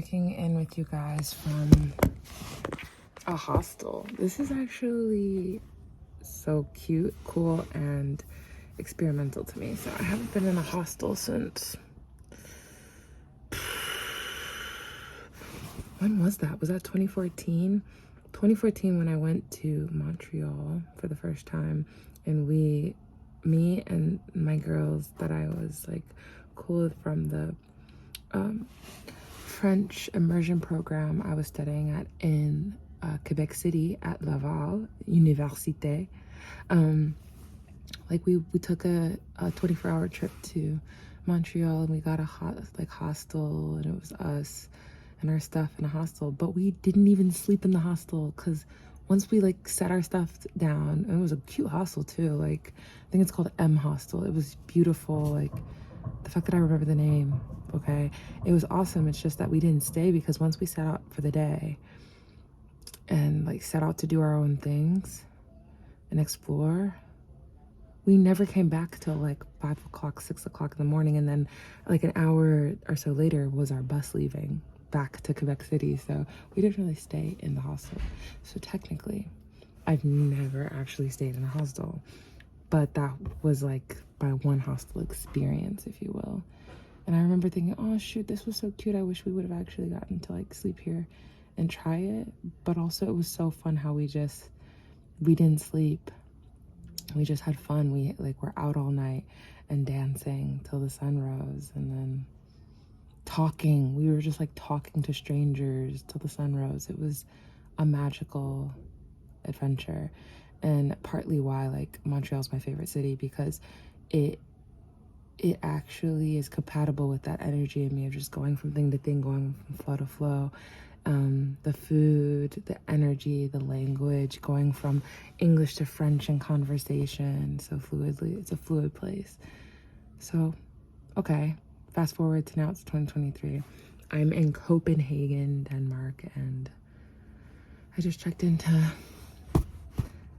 checking in with you guys from a hostel. This is actually so cute, cool, and experimental to me. So I haven't been in a hostel since... When was that? Was that 2014? 2014 when I went to Montreal for the first time, and me and my girls that I was like cool with from the French immersion program I was studying at in Quebec City at Laval Université. Like we took a 24-hour trip to Montreal, and we got a hostel, and it was us and our stuff in a hostel, but we didn't even sleep in the hostel because once we like set our stuff down, and it was a cute hostel too, like I think it's called M Hostel. It was beautiful. Like the fact that I remember the name, okay, it was awesome. It's just that we didn't stay because once we set out for the day and like set out to do our own things and explore, we never came back till like 5 o'clock, 6 o'clock in the morning, and then like an hour or so later was our bus leaving back to Quebec City. So we didn't really stay in the hostel. So technically I've never actually stayed in a hostel, but that was like my one hostel experience, if you will. And I remember thinking, oh shoot, this was so cute, I wish we would have actually gotten to like sleep here and try it. But also it was so fun how we didn't sleep, we just had fun. We like were out all night and dancing till the sun rose, and then talking. We were just like talking to strangers till the sun rose. It was a magical adventure, and partly why like Montreal's my favorite city, because it actually is compatible with that energy in me of just going from thing to thing, going from flow to flow. The food, the energy, the language, going from English to French in conversation so fluidly. It's a fluid place. So, okay, fast forward to now, it's 2023. I'm in Copenhagen, Denmark, and I just checked into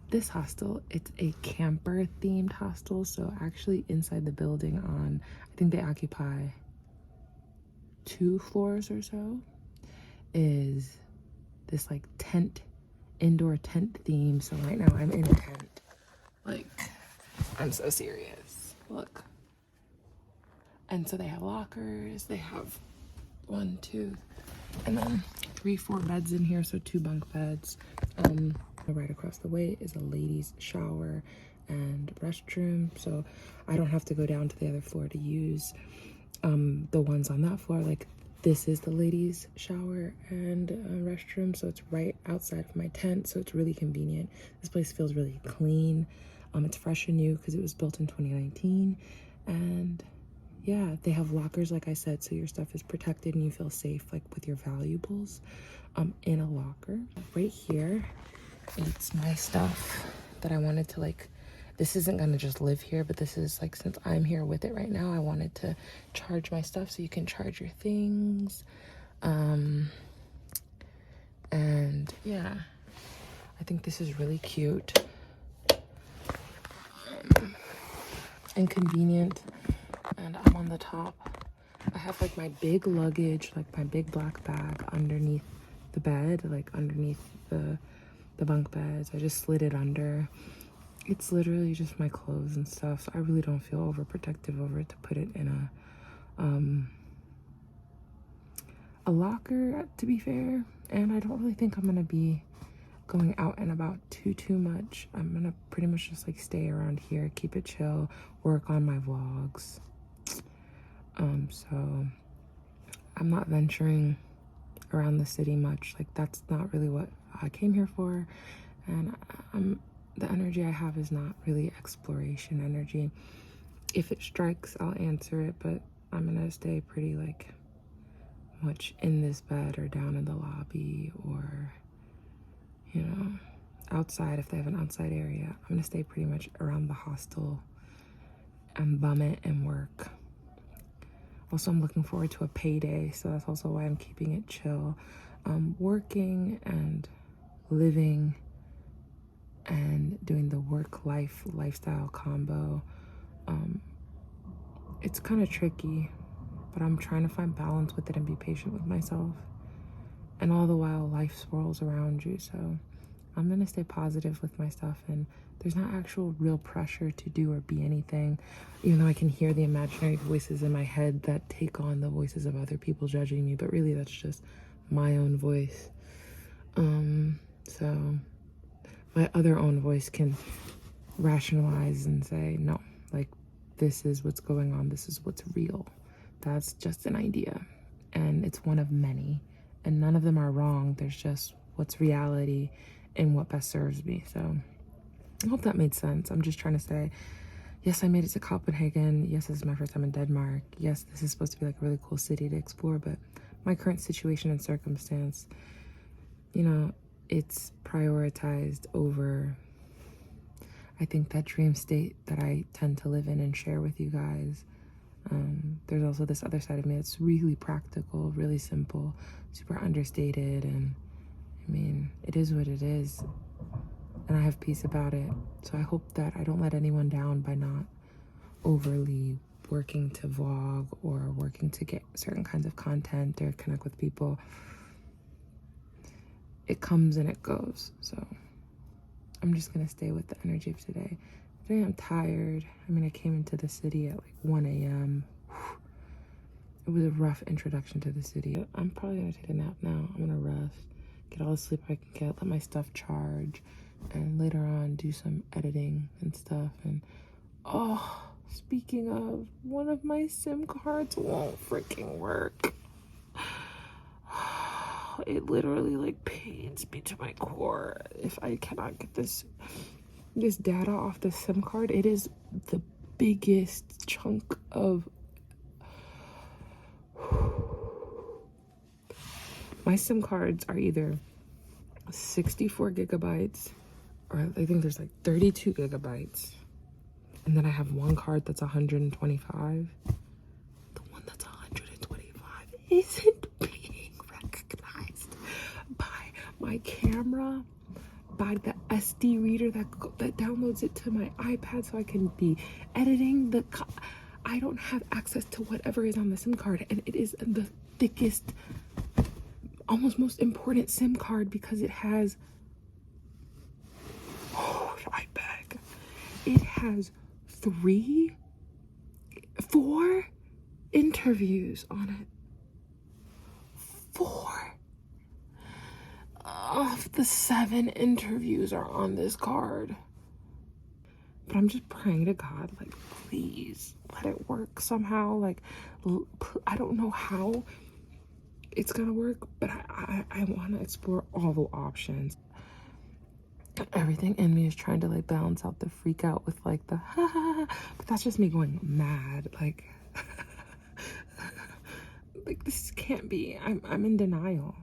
this hostel. It's a camper themed hostel. So actually inside the building I think they occupy 2 floors or so, is this like indoor tent theme. So right now I'm in a tent. Like, I'm so serious. Look. And so they have lockers, they have 1, 2, and then 3, 4 beds in here, so 2 bunk beds. Right across the way is a ladies' shower and restroom, so I don't have to go down to the other floor to use the ones on that floor. Like, this is the ladies' shower and restroom, so it's right outside of my tent, so it's really convenient. This place feels really clean. It's fresh and new because it was built in 2019, and yeah, they have lockers, like I said, so your stuff is protected and you feel safe, like with your valuables in a locker. Right here, it's my stuff that I wanted to like, this isn't gonna just live here, but this is like, since I'm here with it right now, I wanted to charge my stuff so you can charge your things. And yeah, I think this is really cute and convenient. And I'm on the top. I have like my big luggage, like my big black bag underneath the bed, like underneath the bunk beds. I just slid it under. It's literally just my clothes and stuff, so I really don't feel overprotective over it to put it in a locker, to be fair. And I don't really think I'm gonna be going out and about too much. I'm gonna pretty much just like stay around here, keep it chill, work on my vlogs. So I'm not venturing around the city much. Like, that's not really what I came here for, and the energy I have is not really exploration energy. If it strikes, I'll answer it, but I'm gonna stay pretty like much in this bed or down in the lobby, or you know, outside if they have an outside area. I'm gonna stay pretty much around the hostel and bum it and work. Also, I'm looking forward to a payday, so that's also why I'm keeping it chill. Working and living and doing the lifestyle combo. It's kind of tricky, but I'm trying to find balance with it and be patient with myself. And all the while, life swirls around you. So I'm going to stay positive with my stuff. And there's not actual real pressure to do or be anything, even though I can hear the imaginary voices in my head that take on the voices of other people judging me. But really, that's just my own voice. So my other own voice can rationalize and say, no, like, this is what's going on. This is what's real. That's just an idea. And it's one of many. And none of them are wrong. There's just what's reality and what best serves me. So I hope that made sense. I'm just trying to say, yes, I made it to Copenhagen. Yes, this is my first time in Denmark. Yes, this is supposed to be like a really cool city to explore. But my current situation and circumstance, you know, it's prioritized over, I think, that dream state that I tend to live in and share with you guys. There's also this other side of me that's really practical, really simple, super understated, and I mean, it is what it is, and I have peace about it. So I hope that I don't let anyone down by not overly working to vlog or working to get certain kinds of content or connect with people. It comes and it goes, so I'm just gonna stay with the energy of today. Today I'm tired. I mean, I came into the city at like 1 a.m. It was a rough introduction to the city. I'm probably gonna take a nap now. I'm gonna rest, get all the sleep I can get, let my stuff charge, and later on do some editing and stuff. And oh, speaking of, one of my SIM cards won't freaking work. It literally like pains me to my core if I cannot get this data off the SIM card. It is the biggest chunk of my SIM cards are either 64 gigabytes or I think there's like 32 gigabytes, and then I have one card that's 125. The one that's 125 isn't being recognized by my camera, by the SD reader that downloads it to my iPad so I can be editing I don't have access to whatever is on the SIM card, and it is the thickest, almost most important SIM card because it has, oh, I beg, it has 4 interviews on it. 4 of the 7 interviews are on this card. But I'm just praying to God, like, please let it work somehow. Like, I don't know how it's gonna work, but I want to explore all the options. Everything in me is trying to like balance out the freak out with like the ha ha ha, but that's just me going mad. Like, like this can't be. I'm in denial.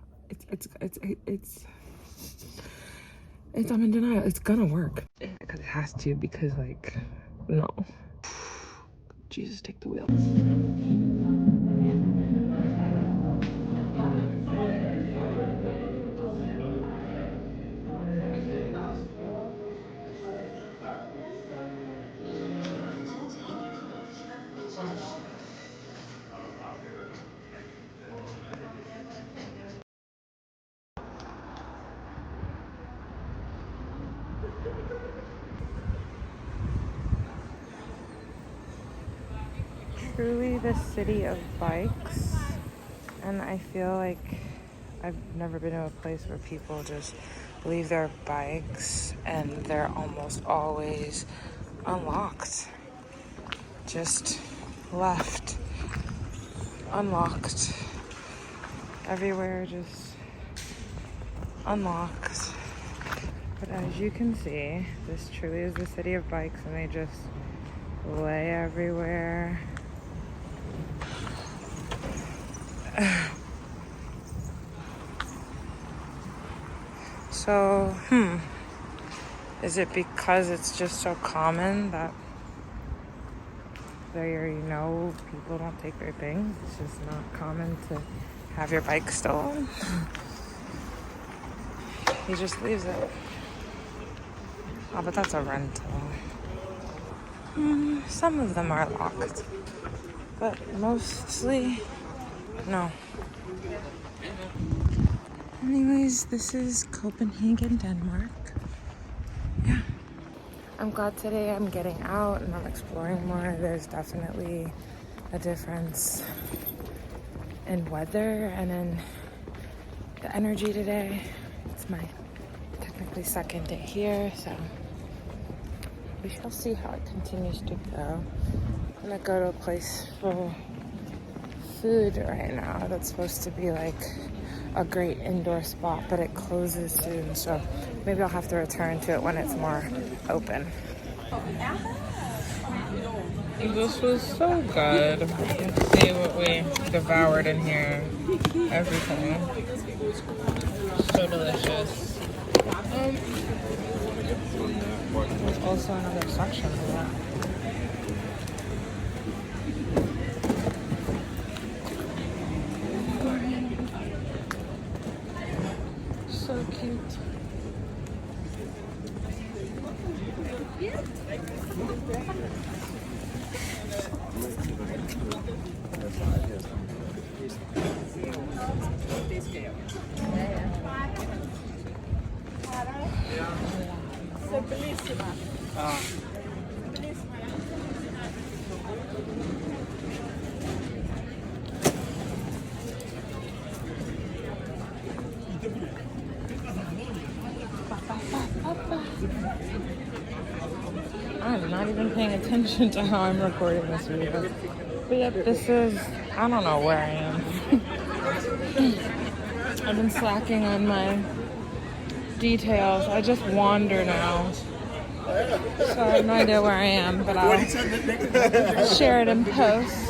I'm in denial. It's gonna work because it has to. Because like, no. Jesus, take the wheel. Truly the city of bikes, and I feel like I've never been to a place where people just leave their bikes and they're almost always unlocked, just left unlocked, everywhere just unlocked. But as you can see, this truly is the city of bikes, and they just lay everywhere. So, is it because it's just so common that there, you know, people don't take their things? It's just not common to have your bike stolen. He just leaves it. Oh, but that's a rental. Some of them are locked, but mostly no. Anyways, this is Copenhagen, Denmark. Yeah. I'm glad today I'm getting out and I'm exploring more. There's definitely a difference in weather and in the energy today. It's my technically second day here, so we shall see how it continues to go. I'm gonna go to a place for food right now that's supposed to be like a great indoor spot, but it closes soon, so maybe I'll have to return to it when it's more open. This was so good. Let's see what we devoured in here. Everything. So delicious. There's also another section of that. So cute. I'm not even paying attention to how I'm recording this video. But yep, this is, I don't know where I am. I've been slacking on my details. I just wander now. So I have no idea where I am, but I'll share it in post.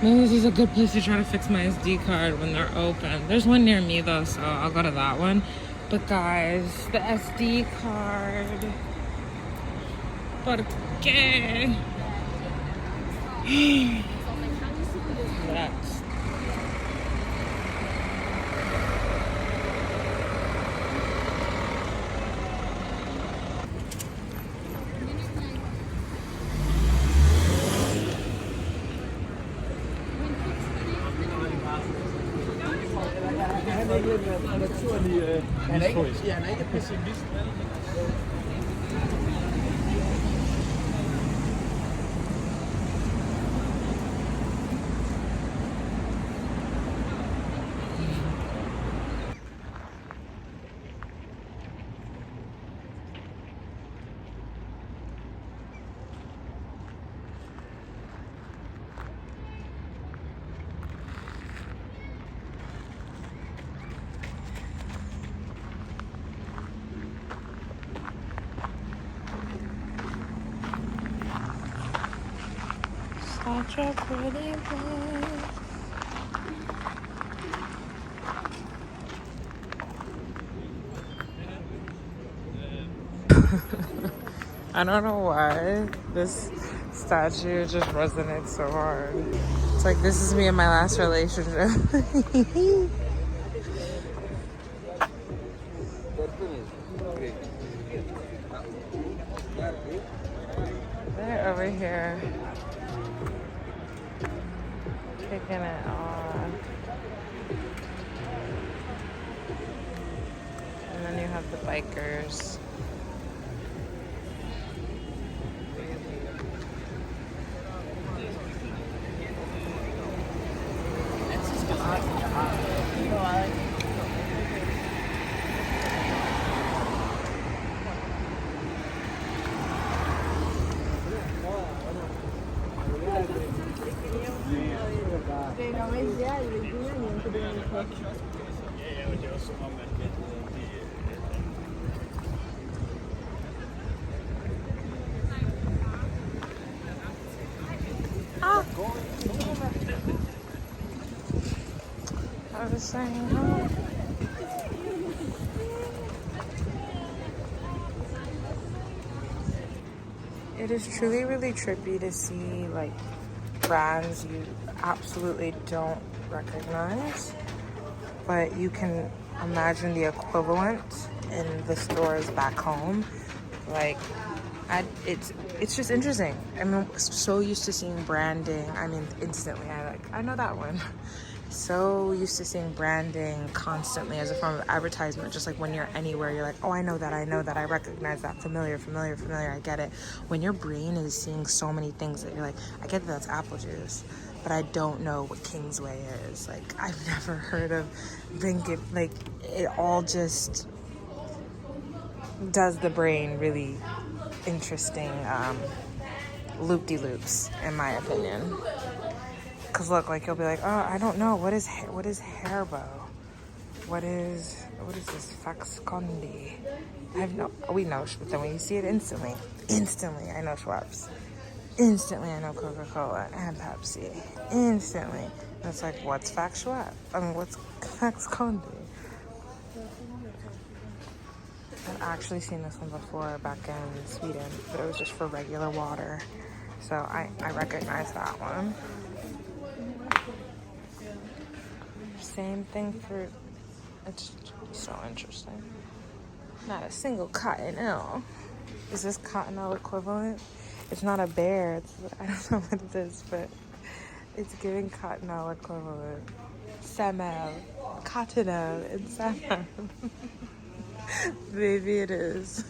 Maybe this is a good place to try to fix my SD card when they're open. There's one near me though, so I'll go to that one. But guys, the SD card. ¿Por qué? That's Han er ikke pessimist. such a pretty place. I don't know why this statue just resonates so hard. It's like, this is me in my last relationship. They're over here kicking it on. And then you have the bikers. det er også som om, at I was saying, huh? It is truly really trippy to see like brands you absolutely don't recognize, but you can imagine the equivalent in the stores back home. Like, it's just interesting. I'm so used to seeing branding. I mean, instantly, I know that one. So used to seeing branding constantly as a form of advertisement. Just like when you're anywhere, you're like, oh, I know that, I recognize that, familiar, I get it. When your brain is seeing so many things that you're like, I get that that's apple juice, but I don't know what Kingsway is. Like, I've never heard of Blinkit. Like, it all just does the brain really interesting loop-de-loops, in my opinion. Cause look, like you'll be like, oh, I don't know, what is hairbow? What is this faxcondi? We know, but then when you see it instantly, I know Schweppes. Instantly, I know Coca-Cola and Pepsi. Instantly, and it's like, what's fax Schweppes? I mean, what's faxcondi? I've actually seen this one before back in Sweden, but it was just for regular water, so I recognize that one. Same thing for, it's so interesting. Not a single cottonelle. Is this cottonelle equivalent? It's not a bear. I don't know what it is, but it's giving cottonelle equivalent. Semel, cottonelle, and semel. Maybe it is.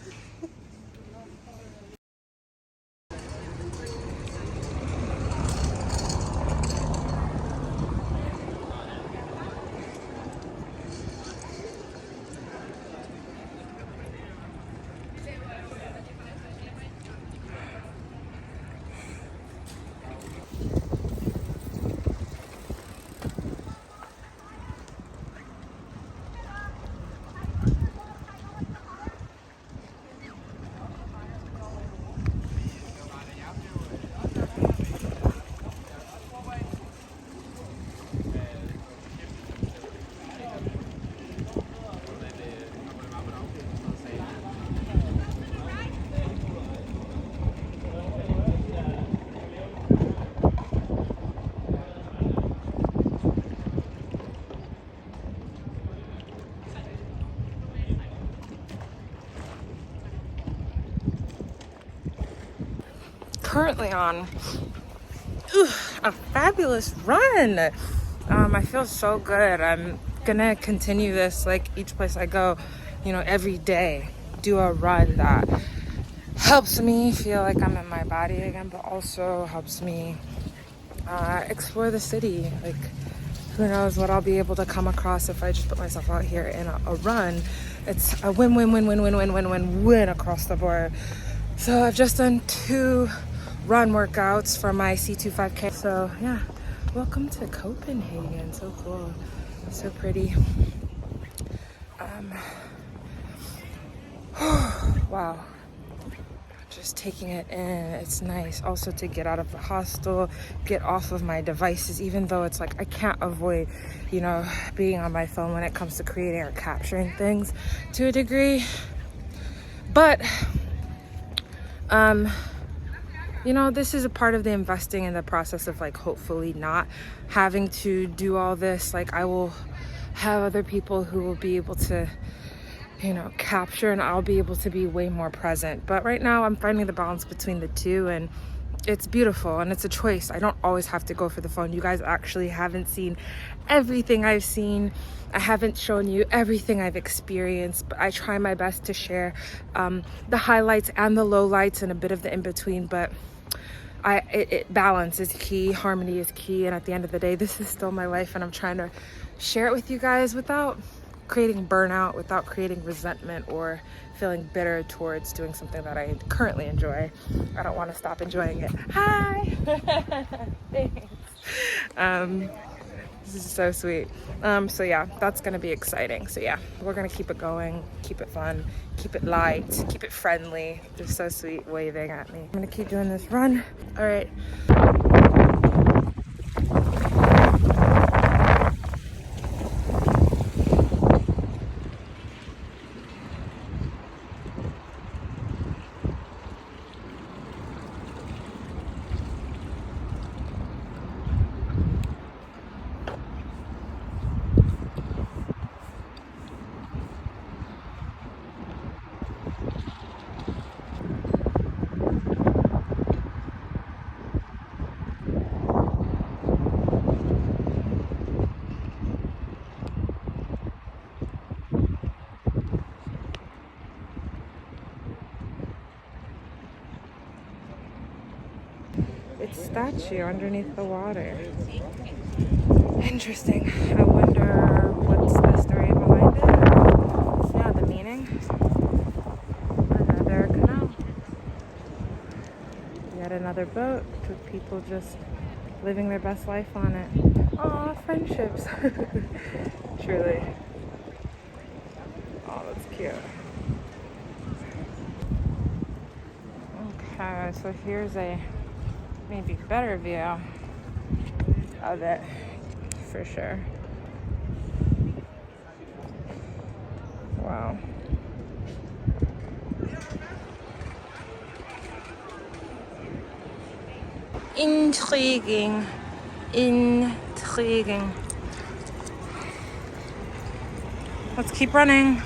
Currently on a fabulous run. I feel so good. I'm gonna continue this, like each place I go, you know, every day, do a run that helps me feel like I'm in my body again, but also helps me explore the city. Like, who knows what I'll be able to come across if I just put myself out here in a run. It's a win across the board. So I've just done 2 run workouts for my C2 5K. So yeah, welcome to Copenhagen. So cool, so pretty. Wow, just taking it in. It's nice also to get out of the hostel, get off of my devices, even though it's like I can't avoid, you know, being on my phone when it comes to creating or capturing things to a degree. But you know, this is a part of the investing in the process of like hopefully not having to do all this. Like, I will have other people who will be able to, you know, capture, and I'll be able to be way more present. But right now I'm finding the balance between the two, and it's beautiful, and it's a choice. I don't always have to go for the phone. You guys actually haven't seen everything I've seen. I haven't shown you everything I've experienced, but I try my best to share the highlights and the lowlights and a bit of the in-between. But balance is key, harmony is key, and at the end of the day, this is still my life, and I'm trying to share it with you guys without creating burnout, without creating resentment or feeling bitter towards doing something that I currently enjoy. I don't want to stop enjoying it. Hi! Thanks. This is so sweet. So yeah, that's gonna be exciting. So yeah, we're gonna keep it going, keep it fun, keep it light, keep it friendly. They're so sweet waving at me. I'm gonna keep doing this run. All right. It's statue underneath the water. Interesting. I wonder what's the story behind it. Yeah, the meaning. Another canal. Yet another boat with people just living their best life on it. Aw, friendships. Truly. Oh, that's cute. Okay, so here's a maybe better view of it, for sure. Wow. Intriguing. Intriguing. Let's keep running.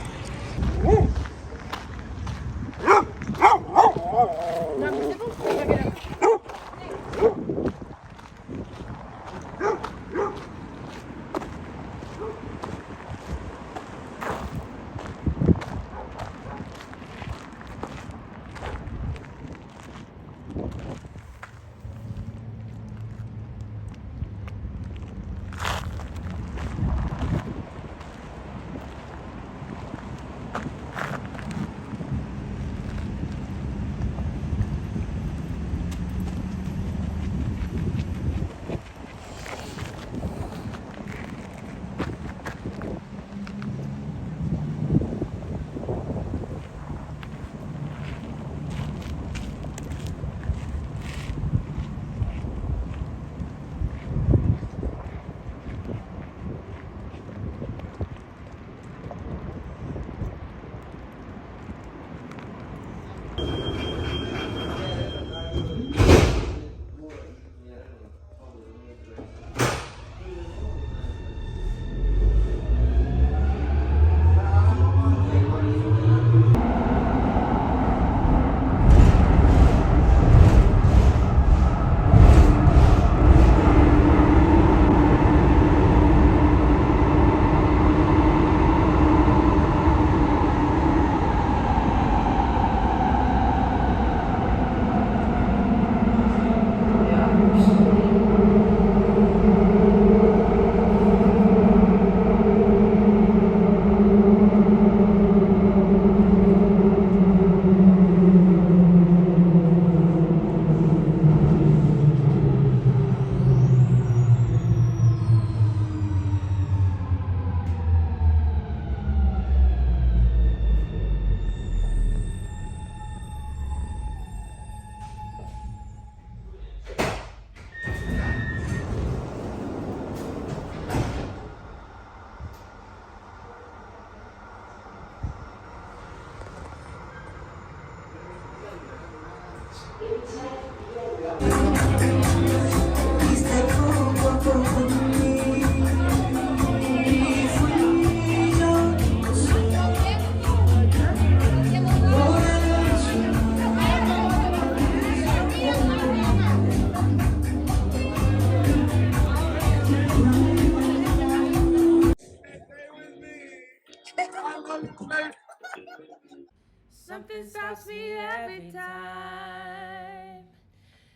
Something stops me every time.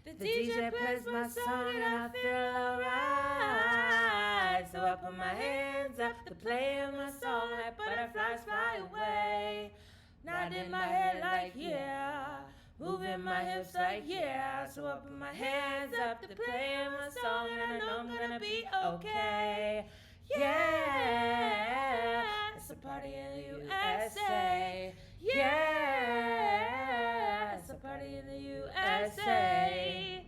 The DJ plays my song and I feel alright. So I put my hands up to play in my soul like butterflies fly away. Not in my head like yeah. moving my hips like yeah. So I put my hands up to play my song, and I know I'm gonna be okay. Yeah, it's a party in the USA. Yeah, it's a party in the USA.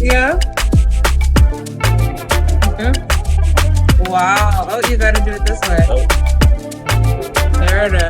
Yeah. Wow. Oh, you gotta do it this way. There it is.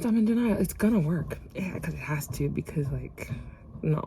I'm in denial. It's gonna work. Yeah, because it has to, because, like, no.